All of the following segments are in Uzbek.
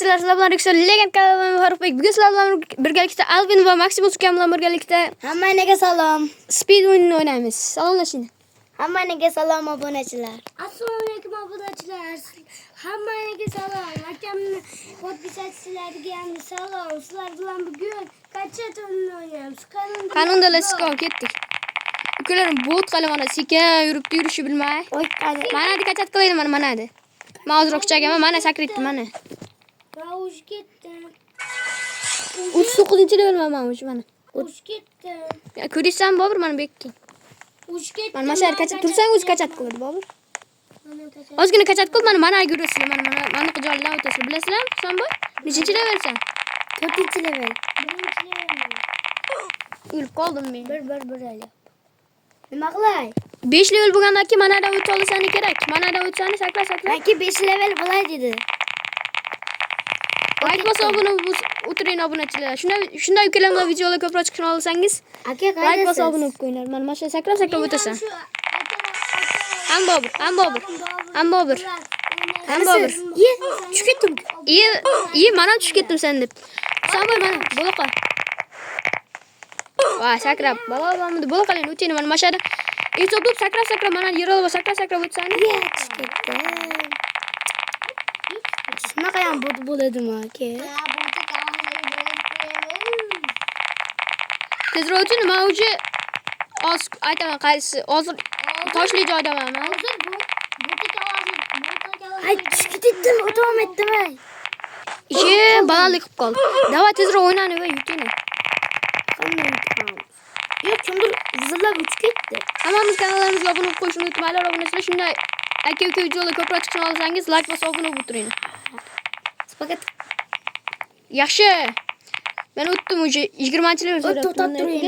obunachilar, sizlar bilan Rixson Legend kanalimdan Farruxbek. Bugun sizlar bilan birgalikda Alvin va Maximus ukam bilan birgalikda Hammaga salom. Speed o'yinini o'ynaymiz. Salomlashing. Hammaga salom obunachilar. Assalomu alaykum obunachilar. Hammaga salom. Akamni podpisatchilariga ham salom. Sizlar bilan bugun qancha o'yin o'ynaymiz. Qanunda let's go ketdik. Ukalarim bot qilib mana sekin yuribdi, yurishi bilmay. Voy qani. Mana deb qachat qilaydi mana deb. Men hozir kuchagaman, mana sakritdim mana. Va uch ketdim. 39-level men uch mana. Uch ketdim. Ya ko'rishsan Bobur mana bekki. Uch ketdim. Mana mashar qachat tursang o'zi qachat qiladi Bobur. Ozgina qachat qil mana yurasizlar mana qijoylar o'tasizlar. Bilasizlarmi Husanboy? Nechinchi levelsan? 4-level. Birinchi level. O'lib qoldim men. Bir ali. Nima qilay? 5 level bo'lgandan keyin mana da o'ta olsang kerak. Mana da o'tsani sakra. Balki 5 level bo'lay dedi. Like bosib obuna o'tiring obunachilar. Shunday ukalarga videolar ko'proq chiqishini olsangiz, Aka like qayersiz? bosib obuna bo'lib qo'yinglar. Mana mana shu sakra o'tasan. Ham Bobur. Ye, tushib ketdim. Mana tushib ketdim sen deb. Husanboy mana bo'la qol. Va sakrab, balo bo'la qoling, o'ting mana mashada. Etodub sakrab mana yerolib sakrab o'tsani. Ye, tushib ketdim. Shunaqa ham bo'ladimi aka? Tezroq o'ting, men uje aytaman qaysi hozir toshli joydaman. Ay, tushib ketdim, o'tolmadim. Balalik qilib qoldi. Davay tezroq o'ynani va yuting. Yo'q, kimdir zillab o'tib ketdi. Hammamiz kanalimizga obuna bo'lib qo'yishni unutmanglar. Obunachilar shunday aka-uka videolar ko'proq chiqishini olsangiz, like bosib obuna bo'lib turing. Faqat Yaxshi. Men o'tdim uje 20-level so'rab. to'xtab turing.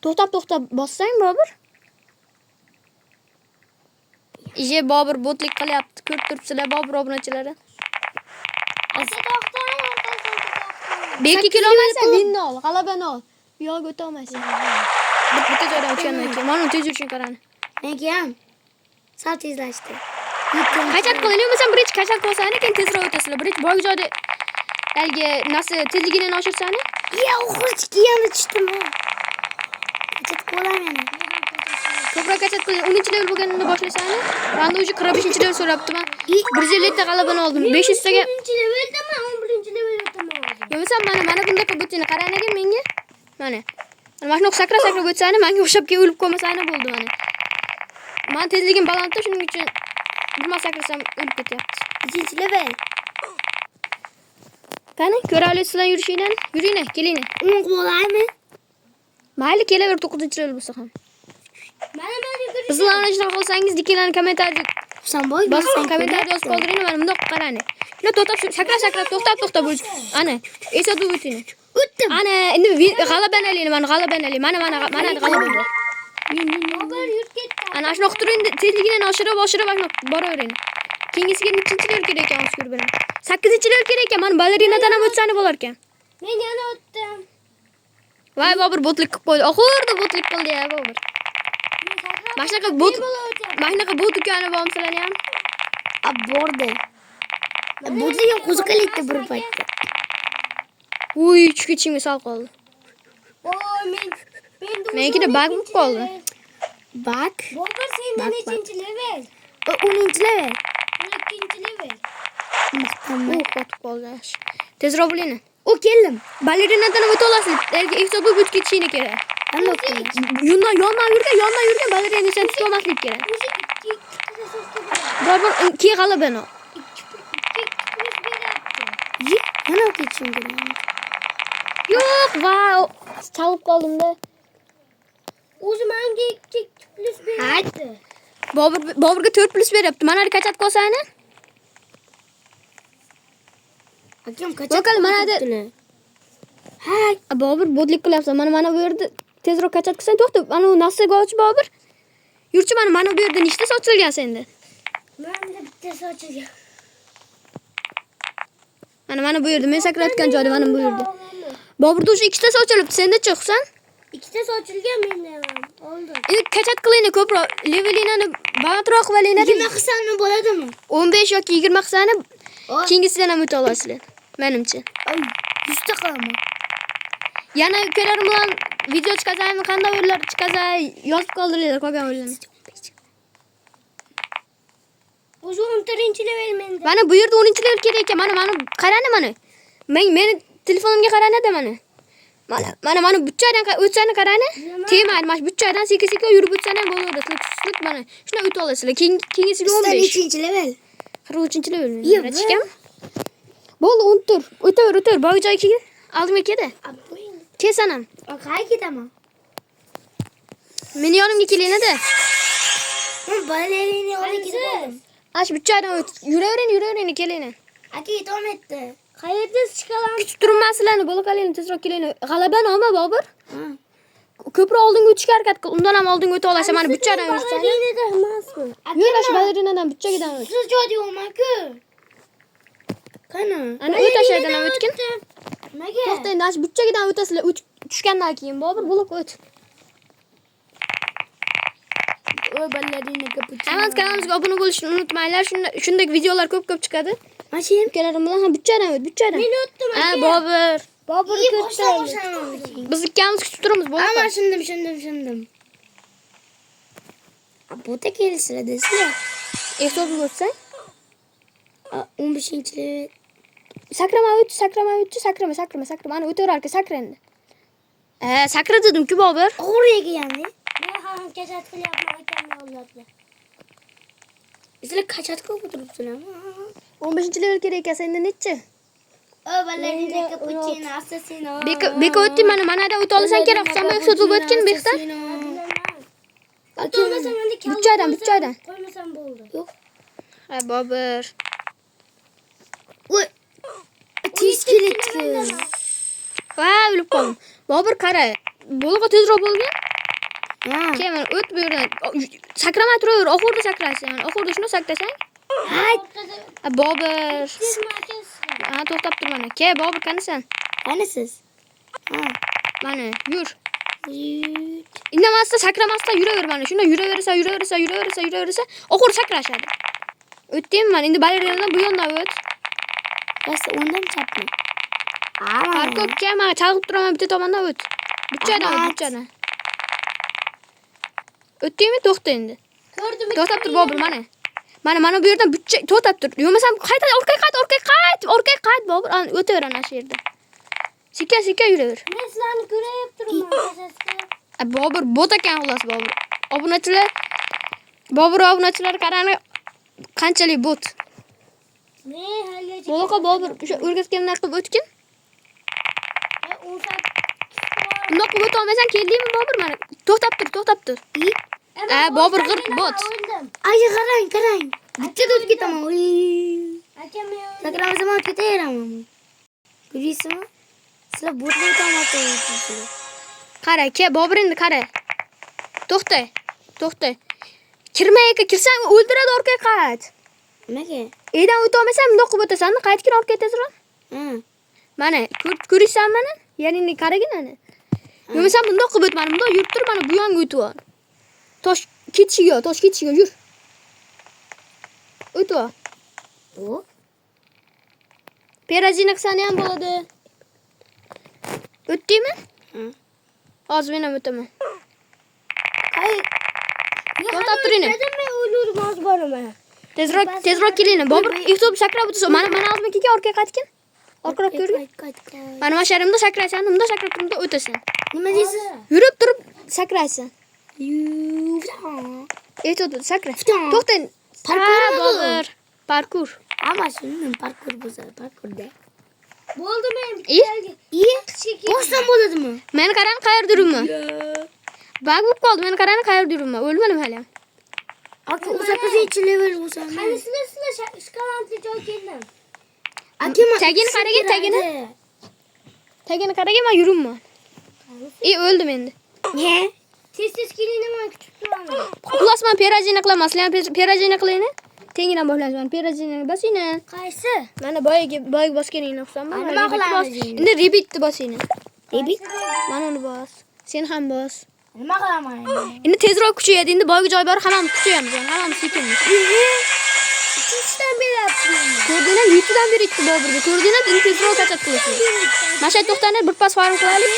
To'xtab bossang Bobur. Bobur botlik qilyapti. Ko'rib turibsizlar Bobur obunachilari. Belki kilometrsa winni ol, g'alabani ol. Yo'q o'tolmaysan. Bitta joyda o'tgandan keyin mana tez yurishing qarani. Menga ham sal tezlashdi. Qachat qiling, bo'lmasa birinchi qachat qilsang, keyin tezroq o'tasizlar. Birinchi boy joyda algi nasi tezligini oshirsani. Ya, o'xirchi yana tushdim. Qachat qo'laman. Ko'proq qachat qiling. 10-level bo'lganini boshlasani. Menda uje 45-level so'rabdi men. 150 ta g'alabani oldim. 500 taga. 11-leveldaman, 11-level o'taman. Yo'qsa mana bunday qilib o'tini qaranaga menga. Mana. Mana shuni sakrab o'tsani, menga o'xshab kelib o'lib qolmasani bo'ldi mana. Men tezligim balandda, shuning uchun nima sakrasam o'lib ketyapti. 2-level. Qani, ko'ra olasizlar yurishingdan. Yuringlar, kelinglar. Uni qo'laymi? Mayli, kelaver 9-level bo'lsa ham. Mana yugurish. Bizlar ana shunaqa qilsangiz, dikinglarni kommentariyada Husanboy, bosib kommentariyada yozib qoldiringlar. Mana bundoq qarani. Shuni to'xtab, sakrab to'xtab bo'l. Ana, esotib o'ting. o'tdim. Ana, endi g'alabani olaylik, mana g'alabani olaylik. Mana g'alaba bor. Bobur yurt ketdi. Ana shunaqa turing, tezligini oshirib boravering. Keyingisiga nechinchilar kerak ekan o'z ko'rib beraman. 8-level kerak ekan. Mana balerinadan ham o'tsani bo'lar ekan. Men yana o'tdim. Voy Bobur botlik qilib qo'ydi. Oxirda botlik qildi ya Bobur. Mana shunaqa bot ukani bormisilarni ham. Bordi. Bo'dli qo'ziqalikda bir paytda. Uy, tushib ketishimga sal qoldi. Voy, men Menikida bug bo'lib qoldi. Bak. Bobur senda nechinchi level? 10-level. 12-level. Qotib qoldi. Yaxshi. Tezroq bo'linglar. O keldim. Balerinadan o'ta olasiz. Elga hisobga o'tib ketishing kerak. Qanday o'tdim? Yondan yurgan balerina sen tutib olmaslik kerak. Bobur keyin g'alabani ol. Yana o'tishim kerak. Yo'q, va chalib qoldim-da. O'zi menga 2 plus berdi. Boburga 4 plus beryapti. Mana qachat qolsani? Akam Bakal mana da. Ha, Bobur bodlik qilyapsan. Mana bu yerda tezroq qachat qilsang to'xtab. Mana u nasiga olchi Bobur. Yurchi mana bu yerda nechta sochilgan senda? Menda bitta sochilgan. Mana bu yerda men sakrayotgan joyda mana bu yerda. Boburda o'sha 2 ta sochilibdi. Senda chiqsan? 2 ta sochilgan menda ham. Oldi. Endi qachat qilinglar ko'proq. Levelingni balandroq qilinglar. 20 qilsam bo'ladimi? 15 yoki 20 qilsani Oy. Keyingisidan ham o'ta olasizlar. Menimcha. Ay 100 ta qalaman. Yana ukalarim bilan video chiqazaymi, qanday o'yinlar chiqazay yozib qoldiringlar qolgan o'yinlarni. O'zi 10 level menda. Mana bu yerda 10-level kerak ekan. Mana qarani mana. Meni telefonimga qarangda mana. Mana buchadan o'tsani qarani. Tegmaydi. Mana buchadan sekin-sekin yurib o'tsani ham bo'ladi. Sizlar mana shuna o'tib olasizlar. Keyingisiga 15. 3-level. 43-level. Yo'q. Rachkam. Bo'ldi, o'tir. O'taver. Boy joyga keldi. Oldimga keldi. Kelsanam. Qayerga ketaman? Meni yonimga kelingda. Men balalerini olib ketdim. Ash buchadan yuravering, kelinglar. Aka yetolmayapti. Qayerda chiqaman? Kutib turmasizlarni, bo'laqaling, tezroq kelinglar. G'alabani olma, Bobur. Ha. Ko'proq oldinga o'tishga harakat qil. Undan ham oldinga o'ta olasan. Mana buchadan yursan. Balerina emasmi? Yur, ash balerinadan buchagidan o't. Siz joy deyapman-ku. Qani? Ana o'tashaydan ham o'tgin. Nimaga? To'xta, endi ash buchagidan o'tasizlar. Tushgandan keyin Bobur bo'lib o't. Oy balerina kapuchino. Hamma kanalimizga obuna bo'lishni unutmanglar. Shunday videolar ko'p chiqadi. Mashin. Ukalarim bilan ham buchadan o't, buchadan. Men o'tdim. Ha, Bobur. Bobur Boshdan. Biz ikkamiz kutib turamiz, Ama bo'lib. shundim. Bu da kelisizlar desizlar. Hisobga o'tsang. 15-level. Sakrama. Ana o'taver aka, sakra endi. Sakra dedim-ku, Bobur. O'g'riga yandi. Men ham kasat qilyapman akamni yo'llabdi. Sizlar qachatga o'tiribsizlarmi? 15-level kerak ekan, senda nechi? O balerina kapuchino assassino. Beka o'tding, mana o'ta olasan kerak. Sen bu hisobga o'tgin, Behtar. O'tolmasam endi Buchadan. qo'ymasam bo'ldi. Yo'q. Ha, Bobur. Voy. Tez keletdi. Va, o'lib qoldim. Bobur qara. Bo'lg'a tezroq bo'lgin. Ha. Keyin o't bu yerdan. Sakramay turaver, oxirida sakraysan. Oxirida shuni sakrasang. Ha, Bobur. Ha, to'xtab tur mana. Ke, Bobur qanasan? Qani siz? Ha. Mana, yur. Indamasdan, sakramasdan yuraver mana. Shunda yuraversa, oxir sakrashadi. O'tdingmi mana? Endi balerinadan bu yondan o't. Rasta ondan chapmi? Parkovga mana chalg'ib turaman, bitta tomondan o't. Buchadan. O'tdingmi? To'xta endi. Ko'rdim. To'xtab tur Bobur mana. Mana bu yerdan bucha to'xtab tur. Yo'masam qayta orqaga qayt Bobur. Ana o'taver ana shu yerda. Sika yuraver. Men sizlarni ko'rib turibman kasatga. Bobur bot ekan xolos Bobur. Obunachilar qarani qanchalik bot. Men haligacha Bo'laqa Bobur o'sha o'rgatganlar qilib o'tgin. 10 soat. Unda qilib o'ta olmasang keldingmi Bobur mana. To'xtab tur. Bobur g'irt bot. Ay qarang. Bitta dod ketaman. Akam Sakrama zaman ketayapman. Ko'raysizmi? Sizlar botni o'tamoqchilar. Qara, ke Bobur endi qara. To'xta. Kirsang o'ldiradi orqaga qayt. Nimaga? Edan o'ta olmasang bundoq qilib o'tasan, qaytgin orqaga tezroq. Ha. Mana, ko'rishsan mana? Yaningni qaragin ana. Yo'masam bundoq qilib o'tmani, bundoq yurib tur mana bu yonga o'tib ol. Tosh ketishiga yur. O'tib ol. O. Perajina qilsani ham bo'ladi. O'tdingmi? Ha. Hozir men ham o'taman. Qay. To'xtab turing. Men o'lurib hozir boraman. Tezroq kelinglar. Bobur hisob sakrab o'tsa, mana oldimga kelgan orqaga qaytgin. Orqaroq yurgin. Qayt. Mana masharimda sakraysan, unda sakrab turibda o'tasan. Nima deysiz? Yurib turib sakraysan. Yuf. Sakra. To'xta. Bobur. Parkur. Ama shundan parkur bo'lsa, parkurda. Bo'ldi men. İyi. Boshdan bo'ladimi? Meni qarang qayerda yuribman. Bag bo'lib qoldi. Meni qarang qayerda yuribman. O'lmadim hali ham. Aka 18-level bo'lsa. Qani sizlar shkolantli joy keldim. Aka Tagini qaragin, tagini qaragin, men yuribman. O'ldim endi. Ne? Tez kelinglar, kutib turaman. Xullas men perajina qilamaslar. Perajina qilayni. Tengidan boshlayman. Perajina bosingni. Qaysi? Mana boyagi bosganingni o'xshamaymi? Nima qilamiz endi? Endi repeatni bosingni. Repeat? Mana uni bos. Sen ham bos. Nima qilaman endi? Endi tezroq kuchayadi. Endi boyagi joy bor, hammamiz kuchayamiz. Hammamiz sekinmiz. Ikkinchidan beri Ko'rdinglar, YouTube'dan beri ikki Boburga. Ko'rdinglar, endi tezroq kaçat qilasiz. Mashay to'xtanglar, bir pas farq qilaylik.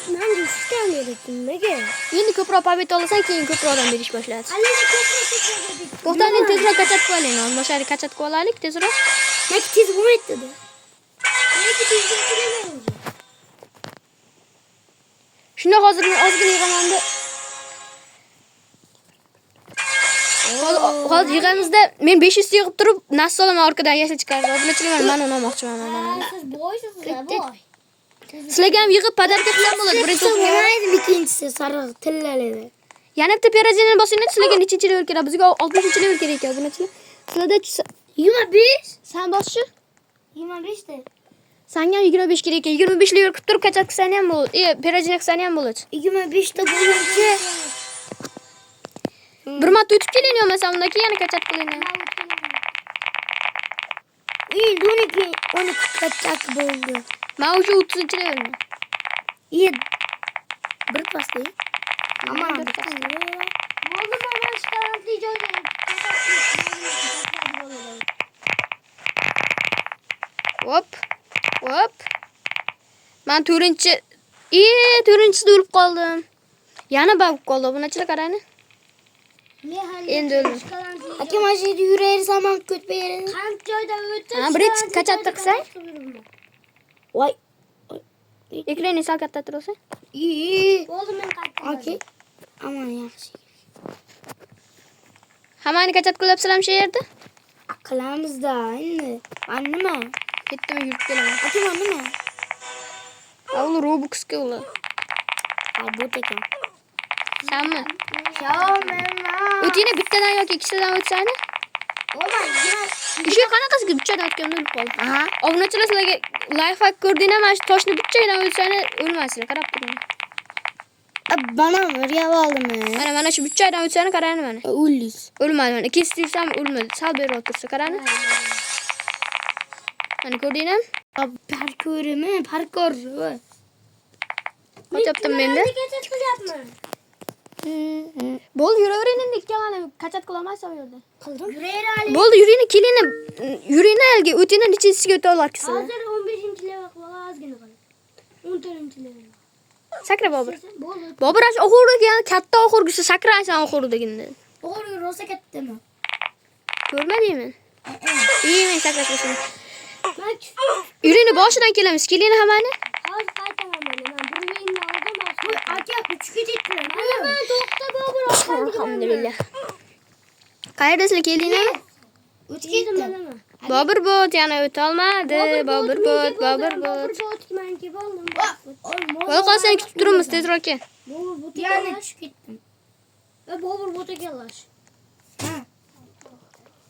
Ben de üstten yedim. Ne ki? Endi ko'proq pobeda olasan, keyin ko'proqdan berish boshlaysiz. Anne çok To'xtanglar, tezroq kaçat qilaylik. Mashay kaçat qilib olaylik tezroq. Ne ki tez bu etdi. Ne ki tez bu Shunda hozirgina ozgina yig'amanda. Hozir yig'amizda men 500 yig'ib turib, nasl olaman orqadan yasha chiqarib. Obunachilar men olmoqchiman mana. Siz boysuz ya boy. Sizlarga ham yig'ib podarka qilsam bo'ladi. Birinchi Olmaydi ikincisi sarı tillaledi. yana bitta pirazini bosinglar, sizlarga nechinchi level kerak? Bizga 60-chi level kerak ekan obunachilar. Sizlarda 25. sen boschi. 25 de. Sanga 25 kerak ekan. 25 level qilib turib kaçat qilsang ham bo'ladi. Pirazini qilsang ham bo'ladi. 25 de bo'lunca Bir marta o'tib keling olmasam undan keyin yana kaçat qiling. iyi 12 kaçak bo'ldi. Men o'sha 30-chi levelman. İyi. Bir pas değil. Ama bir pas. Oldu baba çıkartlayacağız. Hop. Hop. Men 4-chisida o'lib qoldim. Yana bak qoldi. Obunachilar qarang. Endi o'ldim. Aka masjidi yurayır zaman kötü bir yere. Kank joyda o'tib. Ha, birinchi kaçatda qilsang. Voy. Ekranni sal kattaroq olsa. İyi. Oldu men qaytdim. Okey. Aman yaxshi. Hammani kaçat qilyapsizlarmi shu yerda? Qilamizda endi. Nima? Ketdim, yurib kelaman. Aka nima? Avul Robux'ga ular. Bu ekan. Senmi? Xiaomi. O'tingni bittadan yoki ikkitadan o'tsani? Olmay, Shu qanaqasiga bittadan o'tganda o'lib qoldi. Aha. Obunachilar sizlarga life hack ko'rdinglar, mana shu toshni bittadan o'tsani o'lmaysizlar, qarab turing. Bana riyal aldım ya. Mana shu bittadan o'tsani qarang mana. Ullis. O'lmadi mana. Kestirsam o'lmadi. Sal beri o'tirsa qarang. Mana ko'rdinglar? Parkurimi? Parkur. Qo'yaptim menda. Bo'ldi, yuravering endi ikkalani kaçat qilolmaysan bu yerda. Qildim. Yurayır ali. Bo'ldi, yuringni, kelingni. Yuringni alga, o'tingni nechinchisiga o'ta olarkisizlar. Hozir 15-level qilib ozgina qoldi. 14-level. Sakra Bobur. Bo'ldi. Bobur ash oxurga, katta oxurgisi sakraysan oxurdagini. O'g'ri rosa kattami? Ko'rmadingmi? Men sakrashim. Bak. Yuringni boshidan kelamiz. Kelingni hammani. Hozir qaytaman mana. Men bir o'yinni oldim. Voy, aka 3 ga yetdilar. Mana to'xta Bobur. Alhamdulillah. Qayerdasizlar, kelinglar? 3 ga yetdim mana. Bobur bot yana o'ta olmadi. Bobur bot. Menga bo'ldim. Voy, qolsang kutib turamiz tezroq kel. Bobur bot yana tushib ketdim. Bobur bot egalash. Ha.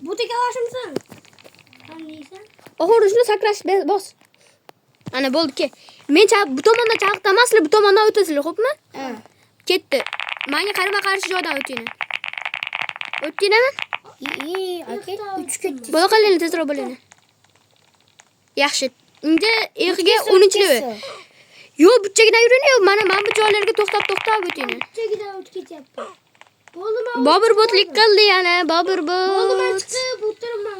Bot egalashimsan? Qaniysan? Oxurni shuni sakrash bos. Ana bo'ldi ke. Men bu tomondan chaqtamasizlar, bu tomondan o'tasizlar, xo'pmi? Ha. Ketdi. Menga qarama-qarshi joydan o'tinglar. O'tdinglarmi? İyi, okey. 3 ketdi. Bo'la qolinglar, tezroq bo'linglar. Yaxshi. Endi erga 10-level. Yo, buchagidan yuringlar, mana bu joylarga to'xtab o'tinglar. Buchagidan o'tib ketyapti. Bo'ldimi? Bobur botlik qildi yana, Bobur bot. Bo'ldi, men chiqib o'tiribman.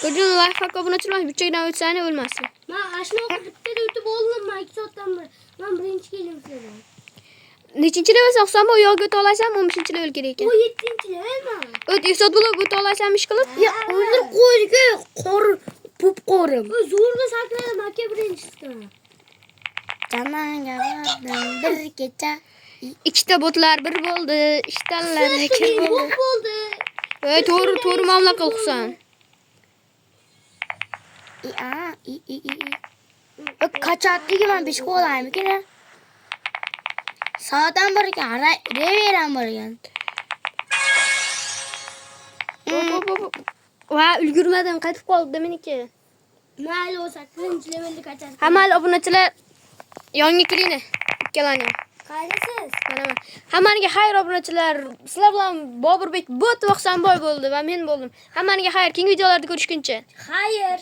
Ko'rdingmi, life hack obunachilar buchagidan o'tsani o'lmasdi. Men ashno bittada o'tib oldim, men 2 soatdan beri. Men birinchi kelim sizlarga. Nechinchi level soqsam bu yo'lga o'ta olasan, 15-level kerak ekan. O 7-level mi? O't, isot bo'lib o'ta olasanmi ish qilib? Ya, o'zir qo'yga qor pop qorim. O zo'rga sakradim, aka birinchisidan. Tamanga bordim bir kecha. Ikkita botlar bir bo'ldi, ishtalar ikki bo'ldi. Voy, to'g'ri muomala qilsan. Kaçatligi men 5 qo'yaymi kerak? Sağdan borgan, reveran borgan. Va, ulgurmadim, qaytib qoldi meniki. Mayli o'sa, 8-levelni kaçat. Hamma obunachilar yonga kiringlar. Ikkalani. Qaydasiz? Mana. Hammaniga xayr obunachilar. Sizlar bilan Boburbek bot vaqsan boy bo'ldi va men bo'ldim. Hammaniga xayr. Keyingi videolarda ko'rishguncha. Xayr.